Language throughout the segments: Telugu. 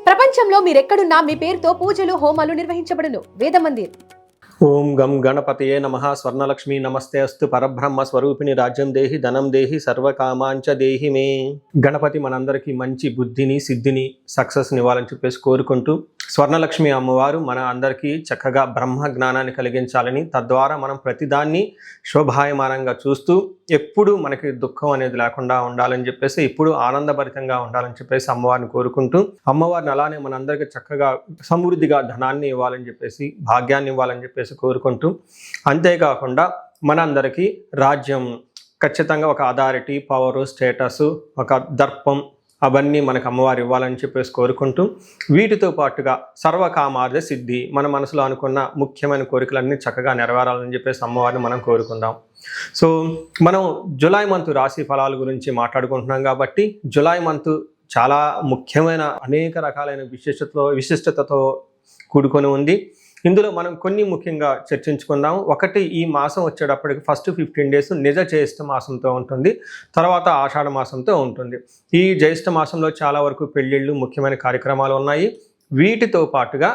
ప్రపంచంలో మీరెక్కడున్నా మీ పేరుతో పూజలు హోమాలు నిర్వహించబడును. వేద మందిర్. ఓం గం గణపతయే నమః. స్వర్ణలక్ష్మి నమస్తే అస్తు. పరబ్రహ్మ స్వరూపిణి రాజ్యం దేహి ధనం దేహి సర్వకామాంచ దేహి మే. గణపతి మనందరికీ మంచి బుద్ధిని సిద్ధిని సక్సెస్ని ఇవ్వాలని చెప్పేసి కోరుకుంటూ, స్వర్ణలక్ష్మి అమ్మవారు మన అందరికీ చక్కగా బ్రహ్మ జ్ఞానాన్ని కలిగించాలని, తద్వారా మనం ప్రతిదాన్ని శోభాయమానంగా చూస్తూ ఎప్పుడు మనకి దుఃఖం అనేది లేకుండా ఉండాలని చెప్పేసి, ఇప్పుడు ఆనందభరితంగా ఉండాలని చెప్పేసి అమ్మవారిని కోరుకుంటూ, అమ్మవారిని అలానే మనందరికీ చక్కగా సమృద్ధిగా ధనాన్ని ఇవ్వాలని చెప్పేసి, భాగ్యాన్ని ఇవ్వాలని చెప్పేసి కోరుకుంటూ, అంతేకాకుండా మనందరికీ రాజ్యం ఖచ్చితంగా ఒక అథారిటీ, పవరు, స్టేటస్, ఒక దర్పం అవన్నీ మనకు అమ్మవారు ఇవ్వాలని చెప్పేసి కోరుకుంటూ, వీటితో పాటుగా సర్వకామార్థ సిద్ధి, మన మనసులో అనుకున్న ముఖ్యమైన కోరికలన్నీ చక్కగా నెరవేరాలని చెప్పేసి అమ్మవారిని మనం కోరుకుందాం. సో మనం జూలై మంత్ రాశి ఫలాల గురించి మాట్లాడుకుంటున్నాం కాబట్టి, జూలై మంత్ చాలా ముఖ్యమైన అనేక రకాలైన విశిష్టతతో కూడుకొని ఉంది. ఇందులో మనం కొన్ని ముఖ్యంగా చర్చించుకుందాం. ఒకటి, ఈ మాసం వచ్చేటప్పటికి ఫస్ట్ 15 days నిజ జ్యేష్ఠ మాసంతో ఉంటుంది, తర్వాత ఆషాఢ మాసంతో ఉంటుంది. ఈ జ్యేష్ఠ మాసంలో చాలా వరకు పెళ్ళిళ్ళు, ముఖ్యమైన కార్యక్రమాలు ఉన్నాయి. వీటితో పాటుగా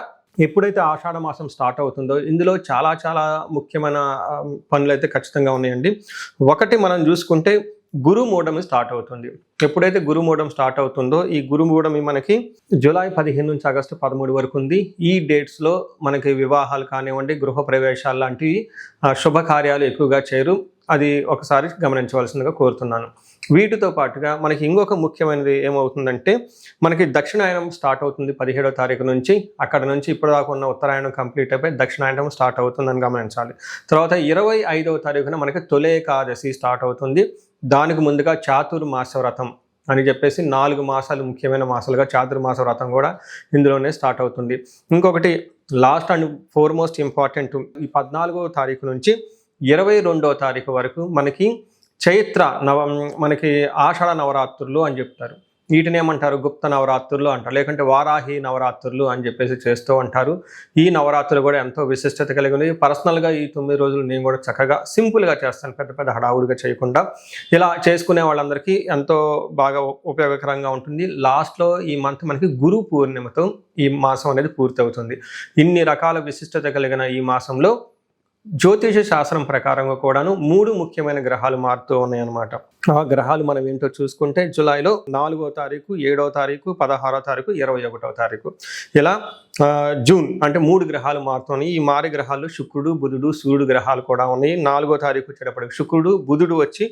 ఎప్పుడైతే ఆషాఢ మాసం స్టార్ట్ అవుతుందో ఇందులో చాలా ముఖ్యమైన పనులు అయితే ఖచ్చితంగా ఉన్నాయండి. ఒకటి మనం చూసుకుంటే గురుమూఢమి స్టార్ట్ అవుతుంది. ఎప్పుడైతే గురుమూఢం స్టార్ట్ అవుతుందో, ఈ గురుమూఢమి మనకి జూలై 15 నుంచి ఆగస్టు 13 వరకు ఉంది. ఈ డేట్స్లో మనకి వివాహాలు కానివ్వండి, గృహ ప్రవేశాలు లాంటివి శుభకార్యాలు ఎక్కువగా చేయరు. అది ఒకసారి గమనించవలసిందిగా కోరుతున్నాను. వీటితో పాటుగా మనకి ఇంకొక ముఖ్యమైనది ఏమవుతుందంటే, మనకి దక్షిణాయనం స్టార్ట్ అవుతుంది 17వ తారీఖు నుంచి. అక్కడ నుంచి ఇప్పటిదాకా ఉన్న ఉత్తరాయణం కంప్లీట్ అయిపోయి దక్షిణాయనం స్టార్ట్ అవుతుందని గమనించాలి. తర్వాత 25వ తారీఖున మనకి తొలి ఏకాదశి స్టార్ట్ అవుతుంది. దానికి ముందుగా చాతుర్మాస వ్రతం అని చెప్పేసి 4 మాసాలు ముఖ్యమైన మాసాలుగా చాతుర్మాస వ్రతం కూడా ఇందులోనే స్టార్ట్ అవుతుంది. ఇంకొకటి లాస్ట్ అండ్ ఫోర్మోస్ట్ ఇంపార్టెంట్, ఈ 14వ తారీఖు నుంచి 22వ తారీఖు వరకు మనకి చైత్ర మనకి ఆషాఢ నవరాత్రులు అని చెప్తారు. వీటిని ఏమంటారు? గుప్త నవరాత్రులు అంటారు, లేకుంటే వారాహి నవరాత్రులు అని చెప్పేసి చేస్తూ ఉంటారు. ఈ నవరాత్రులు కూడా ఎంతో విశిష్టత కలిగి ఉంది. పర్సనల్గా ఈ 9 రోజులు నేను కూడా చక్కగా సింపుల్గా చేస్తాను, పెద్ద హడావుడిగా చేయకుండా. ఇలా చేసుకునే వాళ్ళందరికీ ఎంతో బాగా ఉపయోగకరంగా ఉంటుంది. లాస్ట్లో ఈ మంత్ మనకి గురు పూర్ణిమతో ఈ మాసం అనేది పూర్తి అవుతుంది. ఇన్ని రకాల విశిష్టత కలిగిన ఈ మాసంలో జ్యోతిష శాస్త్రం ప్రకారంగా కూడాను 3 ముఖ్యమైన గ్రహాలు మారుతూ ఉన్నాయన్నమాట. ఆ గ్రహాలు మనం ఏంటో చూసుకుంటే, జూలైలో 4వ తారీఖు, 7వ తారీఖు, 16వ తారీఖు, 21వ తారీఖు, ఇలా జూన్ అంటే 3 గ్రహాలు మారుతున్నాయి. ఈ మారి గ్రహాలు శుక్రుడు, బుధుడు, సూర్యుడు గ్రహాలు కూడా ఉన్నాయి. 4వ తారీఖు వచ్చేటప్పటికి శుక్రుడు, బుధుడు వచ్చి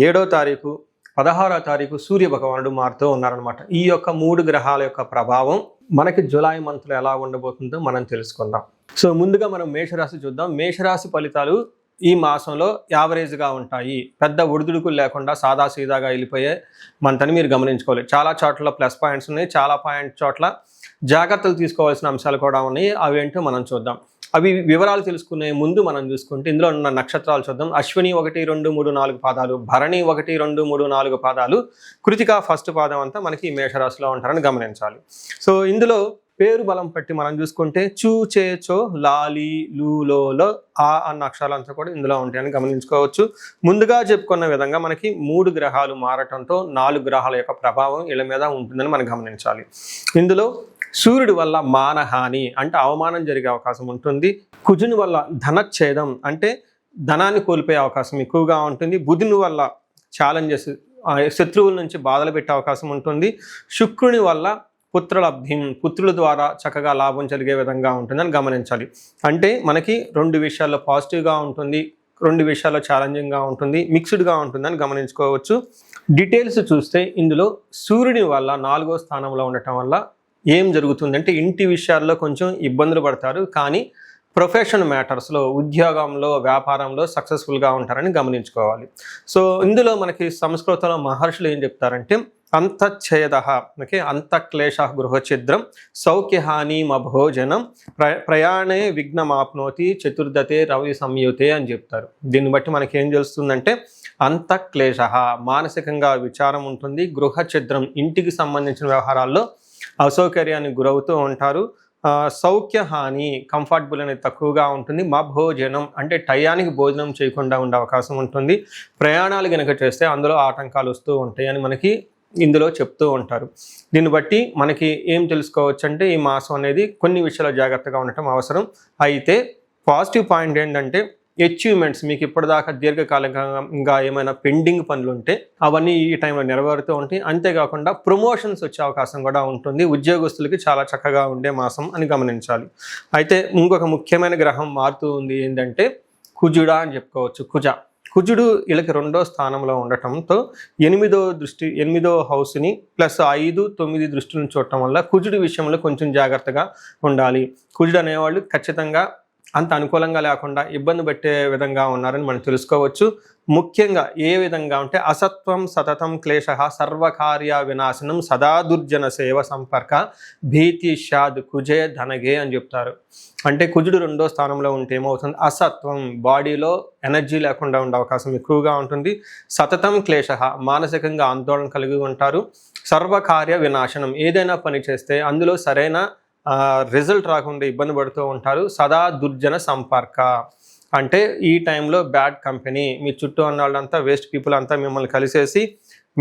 7వ తారీఖు, 16వ తారీఖు సూర్య భగవానుడు మారుతూ ఉన్నారనమాట. ఈ యొక్క 3 గ్రహాల యొక్క ప్రభావం మనకి జూలై మంత్లో ఎలా ఉండబోతుందో మనం తెలుసుకుందాం. సో ముందుగా మనం మేషరాశి చూద్దాం. మేషరాశి ఫలితాలు ఈ మాసంలో యావరేజ్గా ఉంటాయి. పెద్ద ఒడిదుడుకులు లేకుండా సాదాసీదాగా వెళ్ళిపోయే మంత్ అని మీరు గమనించుకోవాలి. చాలా చోట్ల ప్లస్ పాయింట్స్ ఉన్నాయి, చాలా చోట్ల జాగ్రత్తలు తీసుకోవాల్సిన అంశాలు కూడా ఉన్నాయి. అవేంటో మనం చూద్దాం. అవి వివరాలు తెలుసుకునే ముందు మనం చూసుకుంటే ఇందులో ఉన్న నక్షత్రాలు చూద్దాం. అశ్విని 1, 2, 3, 4 పాదాలు, భరణి 1, 2, 3, 4 పాదాలు, కృతిక ఫస్ట్ పాదం అంతా మనకి మేషరాశిలో ఉంటారని గమనించాలి. సో ఇందులో పేరు బలం పట్టి మనం చూసుకుంటే చూ, చే, చో, లాలి, లూలో, ఆ అన్న అక్షరాలంతా కూడా ఇందులో ఉంటాయని గమనించుకోవచ్చు. ముందుగా చెప్పుకున్న విధంగా మనకి 3 గ్రహాలు మారటంతో 4 గ్రహాల యొక్క ప్రభావం వీళ్ళ మీద ఉంటుందని మనం గమనించాలి. ఇందులో సూర్యుడి వల్ల మానహాని అంటే అవమానం జరిగే అవకాశం ఉంటుంది. కుజుని వల్ల ధనచ్ఛేదం అంటే ధనాన్ని కోల్పోయే అవకాశం ఎక్కువగా ఉంటుంది. బుధుని వల్ల ఛాలెంజెస్, శత్రువుల నుంచి బాధలు పెట్టే అవకాశం ఉంటుంది. శుక్రుని వల్ల పుత్రలబ్ధి, పుత్రుల ద్వారా చక్కగా లాభం జరిగే విధంగా ఉంటుందని గమనించాలి. అంటే మనకి 2 విషయాల్లో పాజిటివ్గా ఉంటుంది, 2 విషయాల్లో ఛాలెంజింగ్గా ఉంటుంది, మిక్స్డ్గా ఉంటుందని గమనించుకోవచ్చు. డీటెయిల్స్ చూస్తే ఇందులో సూర్యుని వల్ల 4వ స్థానంలో ఉండటం వల్ల ఏం జరుగుతుందంటే, ఇంటి విషయాల్లో కొంచెం ఇబ్బందులు పడతారు, కానీ ప్రొఫెషన్ మ్యాటర్స్లో, ఉద్యోగంలో, వ్యాపారంలో సక్సెస్ఫుల్గా ఉంటారని గమనించుకోవాలి. సో ఇందులో మనకి సంస్కృతంలో మహర్షులు ఏం చెప్తారంటే, అంతఛేద అంతక్లేశ గృహఛిద్రం సౌఖ్యహాని మభోజనం ప్రయాణే విఘ్నమాప్నోతి చతుర్దతే రవి సంయుతే అని చెప్తారు. దీన్ని బట్టి మనకి ఏం తెలుస్తుందంటే, అంతక్లేశ మానసికంగా విచారం ఉంటుంది, గృహఛిద్రం ఇంటికి సంబంధించిన వ్యవహారాల్లో అసౌకర్యానికి గురవుతూ ఉంటారు, సౌఖ్య హాని కంఫర్టబుల్ అనేది తక్కువగా ఉంటుంది, మా భోజనం అంటే టయానికి భోజనం చేయకుండా ఉండే అవకాశం ఉంటుంది, ప్రయాణాలు కనుక చేస్తే అందులో ఆటంకాలు వస్తూ ఉంటాయి అని మనకి ఇందులో చెప్తూ ఉంటారు. దీన్ని బట్టి మనకి ఏం తెలుసుకోవచ్చు అంటే ఈ మాసం అనేది కొన్ని విషయాలు జాగ్రత్తగా ఉండటం అవసరం. అయితే పాజిటివ్ పాయింట్ ఏంటంటే అచీవ్మెంట్స్, మీకు ఇప్పటిదాకా దీర్ఘకాలికంగా ఏమైనా పెండింగ్ పనులు ఉంటే అవన్నీ ఈ టైంలో నెరవేరుతూ ఉంటాయి. అంతేకాకుండా ప్రమోషన్స్ వచ్చే అవకాశం కూడా ఉంటుంది. ఉద్యోగస్తులకి చాలా చక్కగా ఉండే మాసం అని గమనించాలి. అయితే ఇంకొక ముఖ్యమైన గ్రహం మారుతూ ఉంది ఏంటంటే కుజుడా అని చెప్పుకోవచ్చు. కుజుడు వీళ్ళకి 2వ స్థానంలో ఉండటంతో 8వ హౌస్ని ప్లస్ 5, 9 దృష్టిని చూడటం వల్ల కుజుడి విషయంలో కొంచెం జాగ్రత్తగా ఉండాలి. కుజుడు అనేవాళ్ళు ఖచ్చితంగా అంత అనుకూలంగా లేకుండా ఇబ్బంది పెట్టే విధంగా ఉన్నారని మనం తెలుసుకోవచ్చు. ముఖ్యంగా ఏ విధంగా అంటే అసత్వం సతతం క్లేశ సర్వకార్య వినాశనం సదా దుర్జన సేవ సంపర్క భీతి షాద్ కుజే ధనగే అని చెప్తారు. అంటే కుజుడు 2వ స్థానంలో ఉంటే ఏమవుతుంది, అసత్వం, బాడీలో ఎనర్జీ లేకుండా ఉండే అవకాశం ఎక్కువగా ఉంటుంది. సతతం క్లేశ, మానసికంగా ఆందోళన కలిగి ఉంటారు. సర్వకార్య వినాశనం, ఏదైనా పని చేస్తే అందులో సరైన రిజల్ట్ రాకుండా ఇబ్బంది పడుతూ ఉంటారు. సదా దుర్జన సంపర్క అంటే ఈ టైంలో బ్యాడ్ కంపెనీ, మీ చుట్టూ ఉన్న వాళ్ళంతా వేస్ట్ పీపుల్ అంతా మిమ్మల్ని కలిసేసి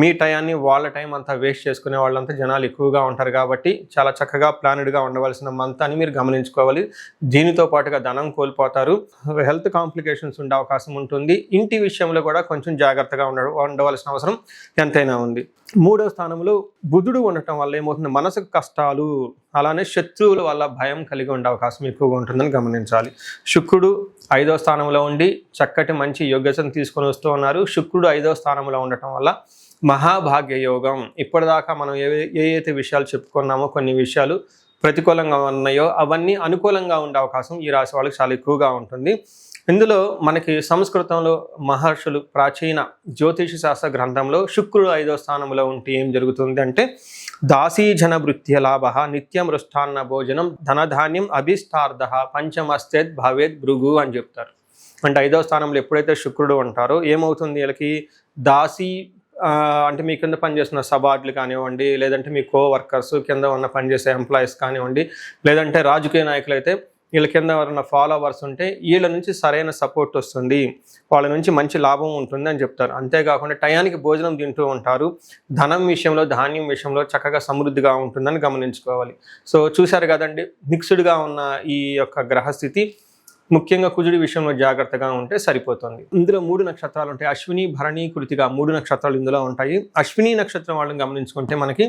మీ టయాన్ని వాళ్ళ టైం అంతా వేస్ట్ చేసుకునే వాళ్ళంతా జనాలు ఎక్కువగా ఉంటారు. కాబట్టి చాలా చక్కగా ప్లానెడ్గా ఉండవలసిన మంత్ అని మీరు గమనించుకోవాలి. దీనితో పాటుగా ధనం కోల్పోతారు, హెల్త్ కాంప్లికేషన్స్ ఉండే అవకాశం ఉంటుంది. ఇంటి విషయంలో కూడా కొంచెం జాగ్రత్తగా ఉండవలసిన అవసరం ఎంతైనా ఉంది. 3వ స్థానంలో బుధుడు ఉండటం వల్ల ఏమవుతుంది, మనసుకు కష్టాలు, అలానే శత్రువుల వల్ల భయం కలిగి ఉండే అవకాశం ఎక్కువగా ఉంటుందని గమనించాలి. శుక్రుడు 5వ స్థానంలో ఉండి చక్కటి మంచి యోగ్యతను తీసుకొని వస్తూ ఉన్నారు. శుక్రుడు 5వ స్థానంలో ఉండటం వల్ల మహాభాగ్య యోగం, ఇప్పటిదాకా మనం ఏవైతే విషయాలు చెప్పుకున్నామో కొన్ని విషయాలు ప్రతికూలంగా ఉన్నాయో అవన్నీ అనుకూలంగా ఉండే అవకాశం ఈ రాశి వాళ్ళకి చాలా ఎక్కువగా ఉంటుంది. ఇందులో మనకి సంస్కృతంలో మహర్షులు ప్రాచీన జ్యోతిష శాస్త్ర గ్రంథంలో శుక్రుడు 5వ స్థానంలో ఉంటే ఏం జరుగుతుంది అంటే దాసీజన భృత్య లాభ నిత్యం మృష్టాన్న భోజనం ధనధాన్యం అభిష్టార్థ పంచమస్తేద్ భవేద్ భృగు అని చెప్తారు. అంటే 5వ స్థానంలో ఎప్పుడైతే శుక్రుడు ఉంటారో ఏమవుతుంది, వీళ్ళకి దాసీ అంటే మీ కింద పనిచేస్తున్న సబార్డులు కానివ్వండి, లేదంటే మీ వర్కర్స్ కింద ఉన్న పనిచేసే ఎంప్లాయీస్ కానివ్వండి, లేదంటే రాజకీయ నాయకులు అయితే వీళ్ళ కింద ఎవరైనా ఫాలోవర్స్ ఉంటే వీళ్ళ నుంచి సరైన సపోర్ట్ వస్తుంది, వాళ్ళ నుంచి మంచి లాభం ఉంటుంది అని చెప్తారు. అంతేకాకుండా టయానికి భోజనం తింటూ ఉంటారు. ధనం విషయంలో, ధాన్యం విషయంలో చక్కగా సమృద్ధిగా ఉంటుందని గమనించుకోవాలి. సో చూశారు కదండి, మిక్స్డ్గా ఉన్న ఈ యొక్క గ్రహస్థితి. ముఖ్యంగా కుజుడి విషయంలో జాగ్రత్తగా ఉంటే సరిపోతుంది. ఇందులో 3 నక్షత్రాలు ఉంటాయి, అశ్విని, భరణి, కృతిక 3 నక్షత్రాలు ఇందులో ఉంటాయి. అశ్విని నక్షత్రం వాళ్ళని గమనించుకుంటే మనకి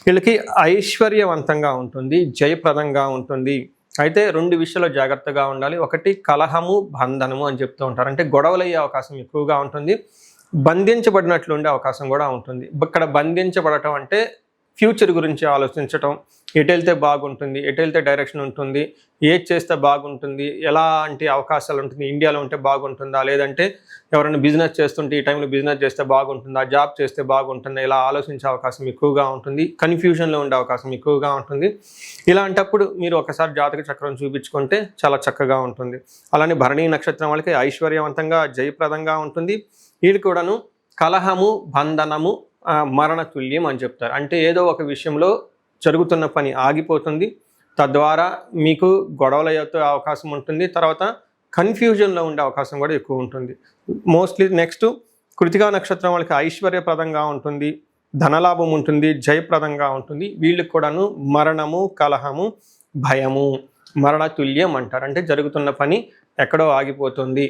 వీళ్ళకి ఐశ్వర్యవంతంగా ఉంటుంది, జయప్రదంగా ఉంటుంది. అయితే 2 విషయాల్లో జాగ్రత్తగా ఉండాలి. ఒకటి కలహము, బంధనము అని చెప్తూ ఉంటారు. అంటే గొడవలు అయ్యే అవకాశం ఎక్కువగా ఉంటుంది, బంధించబడినట్లు ఉండే అవకాశం కూడా ఉంటుంది. ఇక్కడ బంధించబడటం అంటే ఫ్యూచర్ గురించి ఆలోచించటం, ఎటు వెళ్తే బాగుంటుంది, ఎటు వెళ్తే డైరెక్షన్ ఉంటుంది, ఏది చేస్తే బాగుంటుంది, ఎలాంటి అవకాశాలు ఉంటుంది, ఇండియాలో ఉంటే బాగుంటుందా, లేదంటే ఎవరైనా బిజినెస్ చేస్తుంటే ఈ టైంలో బిజినెస్ చేస్తే బాగుంటుందా, జాబ్ చేస్తే బాగుంటుందా, ఇలా ఆలోచించే అవకాశం ఎక్కువగా ఉంటుంది. కన్ఫ్యూజన్లో ఉండే అవకాశం ఎక్కువగా ఉంటుంది. ఇలాంటప్పుడు మీరు ఒకసారి జాతక చక్రం చూపించుకుంటే చాలా చక్కగా ఉంటుంది. అలానే భరణి నక్షత్రం వాళ్ళకి ఐశ్వర్యవంతంగా, జయప్రదంగా ఉంటుంది. వీళ్ళు కూడాను కలహము, బంధనము, మరణ తుల్యం అని చెప్తారు. అంటే ఏదో ఒక విషయంలో జరుగుతున్న పని ఆగిపోతుంది, తద్వారా మీకు గొడవలు అయ్యే అవకాశం ఉంటుంది. తర్వాత కన్ఫ్యూజన్లో ఉండే అవకాశం కూడా ఎక్కువ ఉంటుంది. మోస్ట్లీ నెక్స్ట్ కృతికా నక్షత్రం వాళ్ళకి ఐశ్వర్యప్రదంగా ఉంటుంది, ధనలాభం ఉంటుంది, జయప్రదంగా ఉంటుంది. వీళ్ళకి కూడాను మరణము, కలహము, భయము, మరణ తుల్యం అంటారు. అంటే జరుగుతున్న పని ఎక్కడో ఆగిపోతుంది,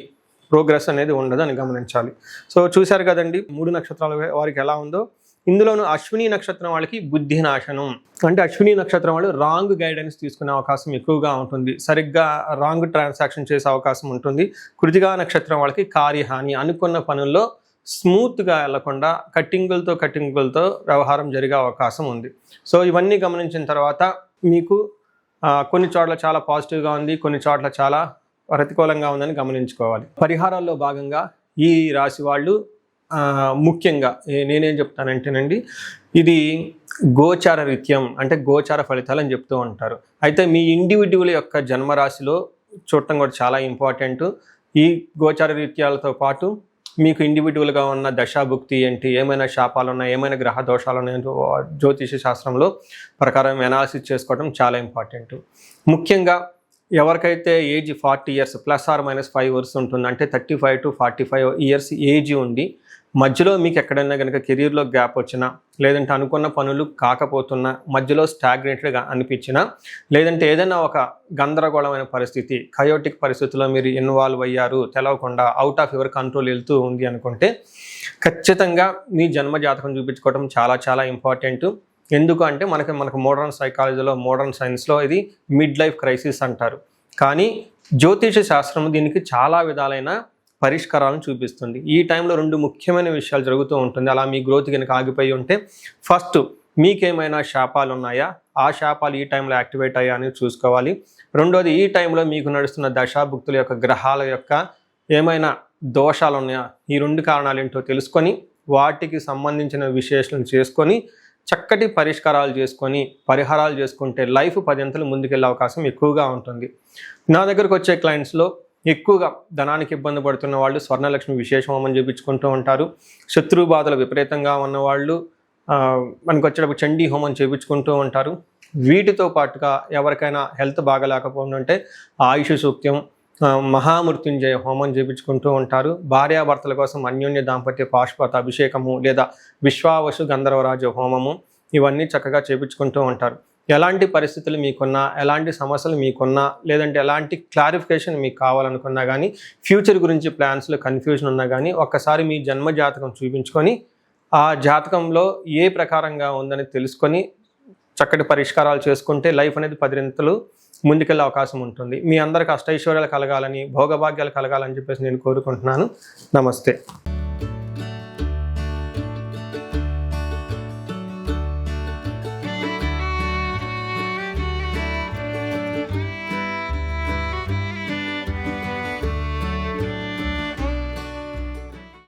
ప్రోగ్రెస్ అనేది ఉండదు అని గమనించాలి. సో చూశారు కదండి 3 నక్షత్రాల వారికి ఎలా ఉందో. ఇందులోనూ అశ్విని నక్షత్రం వాళ్ళకి బుద్ధి నాశనం. అంటే అశ్విని నక్షత్రం వాళ్ళు రాంగ్ గైడెన్స్ తీసుకునే అవకాశం ఎక్కువగా ఉంటుంది, సరిగ్గా రాంగ్ ట్రాన్సాక్షన్ చేసే అవకాశం ఉంటుంది. కృతికా నక్షత్రం వాళ్ళకి కార్యహాని, అనుకున్న పనుల్లో స్మూత్గా వెళ్లకుండా కట్టింగులతో వ్యవహారం జరిగే అవకాశం ఉంది. సో ఇవన్నీ గమనించిన తర్వాత మీకు కొన్ని చోట్ల చాలా పాజిటివ్గా ఉంది, కొన్ని చోట్ల చాలా ప్రతికూలంగా ఉందని గమనించుకోవాలి. పరిహారాల్లో భాగంగా ఈ రాశి వాళ్ళు ముఖ్యంగా నేనేం చెప్తానంటేనండి, ఇది గోచార రీత్యం, అంటే గోచార ఫలితాలు అని చెప్తూ ఉంటారు. అయితే మీ ఇండివిజువల్ యొక్క జన్మరాశిలో చూడటం కూడా చాలా ఇంపార్టెంట్. ఈ గోచార రీత్యాలతో పాటు మీకు ఇండివిజువల్గా ఉన్న దశాభుక్తి ఏంటి, ఏమైనా శాపాలు ఉన్నాయి, ఏమైనా గ్రహ దోషాలు ఉన్నాయో జ్యోతిష శాస్త్రంలో ప్రకారం అనాలిసిస్ చేసుకోవడం చాలా ఇంపార్టెంట్. ముఖ్యంగా ఎవరికైతే ఏజ్ 40 years +or -5 years ఉంటుంది, అంటే 35 to 45 years ఏజ్ ఉండి మధ్యలో మీకు ఎక్కడైనా కనుక కెరీర్లో గ్యాప్ వచ్చినా, లేదంటే అనుకున్న పనులు కాకపోతున్నా, మధ్యలో స్టాగ్నేటెడ్గా అనిపించినా, లేదంటే ఏదైనా ఒక గందరగోళమైన పరిస్థితి, కయోటిక్ పరిస్థితుల్లో మీరు ఇన్వాల్వ్ అయ్యారు, తెలవకుండా అవుట్ ఆఫ్ యువర్ కంట్రోల్ వెళ్తూ ఉంది అనుకుంటే ఖచ్చితంగా మీ జన్మ జాతకం చూపించుకోవడం చాలా చాలా ఇంపార్టెంట్. ఎందుకు అంటే మనకు మోడర్న్ సైకాలజీలో, మోడర్న్ సైన్స్లో ఇది మిడ్ లైఫ్ క్రైసిస్ అంటారు. కానీ జ్యోతిష శాస్త్రం దీనికి చాలా విధాలైన పరిష్కారాలను చూపిస్తుంది. ఈ టైంలో 2 ముఖ్యమైన విషయాలు జరుగుతూ ఉంటుంది. అలా మీ గ్రోత్ కనుక ఆగిపోయి ఉంటే, ఫస్ట్ మీకేమైనా శాపాలు ఉన్నాయా, ఆ శాపాలు ఈ టైంలో యాక్టివేట్ అయ్యా అని చూసుకోవాలి. రెండోది, ఈ టైంలో మీకు నడుస్తున్న దశాభుక్తుల యొక్క గ్రహాల యొక్క ఏమైనా దోషాలు ఉన్నాయా, ఈ 2 కారణాలు ఏంటో తెలుసుకొని వాటికి సంబంధించిన విశ్లేషణ చేసుకొని చక్కటి పరిష్కారాలు చేసుకొని పరిహారాలు చేసుకుంటే లైఫ్ 10 అంతలు ముందుకెళ్ళే అవకాశం ఎక్కువగా ఉంటుంది. నా దగ్గరకు వచ్చే క్లయింట్స్లో ఎక్కువగా ధనానికి ఇబ్బంది పడుతున్న వాళ్ళు స్వర్ణలక్ష్మి విశేష హోమం చేయించుకుంటూ ఉంటారు. శత్రు బాధలు విపరీతంగా ఉన్నవాళ్ళు మనకు వచ్చేటప్పుడు చండీ హోమం చేయించుకుంటూ ఉంటారు. వీటితో పాటుగా ఎవరికైనా హెల్త్ బాగలేకపోతుంటే ఆయుష్ సూక్త్యం, మహామృత్యుంజయ హోమం చేయించుకుంటూ ఉంటారు. భార్యాభర్తల కోసం అన్యోన్య దాంపత్య పాశుపత అభిషేకము లేదా విశ్వావసు గంధర్వరాజ హోమము ఇవన్నీ చక్కగా చేయించుకుంటూ ఉంటారు. ఎలాంటి పరిస్థితులు మీకున్నా, ఎలాంటి సమస్యలు మీకున్నా, లేదంటే ఎలాంటి క్లారిఫికేషన్ మీకు కావాలనుకున్నా కానీ, ఫ్యూచర్ గురించి ప్లాన్స్లో కన్ఫ్యూజన్ ఉన్నా కానీ ఒక్కసారి మీ జన్మ జాతకం చూపించుకొని ఆ జాతకంలో ఏ ప్రకారంగా ఉందని తెలుసుకొని చక్కటి పరిష్కారాలు చేసుకుంటే లైఫ్ అనేది 10 అంతలు ముందుకెళ్ళే అవకాశం ఉంటుంది. మీ అందరికి అష్టైశ్వర్యాలు కలగాలని, భోగభాగ్యాలు కలగాలని చెప్పేసి నేను కోరుకుంటున్నాను. నమస్తే.